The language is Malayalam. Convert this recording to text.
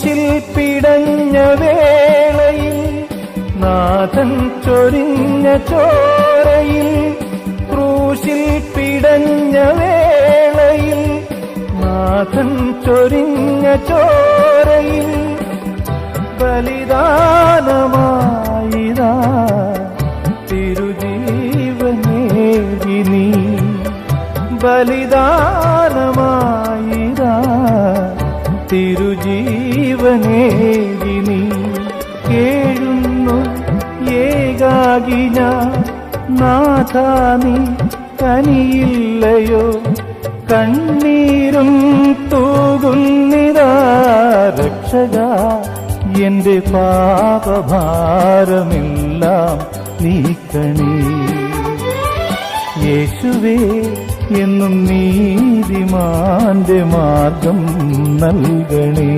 ക്രൂശിൽ പിടഞ്ഞ വേളയിൽ നാഥൻ ചൊരിഞ്ഞ ചോരയിൽ, ക്രൂശിൽ പിടഞ്ഞ വേളയിൽ നാഥൻ ചൊരിഞ്ഞ ചോരയിൽ ബലിദാനമായിതാ തിരുജീവനേകി നീ, ബലിദാനമായിതാ തിരുജീവനേകി നീ. കേഴുന്നു ഏകാകി ഞാൻ നാഥാ നീ കനിയില്ലയോ, കണ്ണീരും തൂകുന്നിതാ രക്ഷകാ എന്റെ പാപഭാരമെല്ലാം നീക്കണേ. യേശുവേ എന്നും നീതിമാന്റെ മാർഗം നൽകണേ.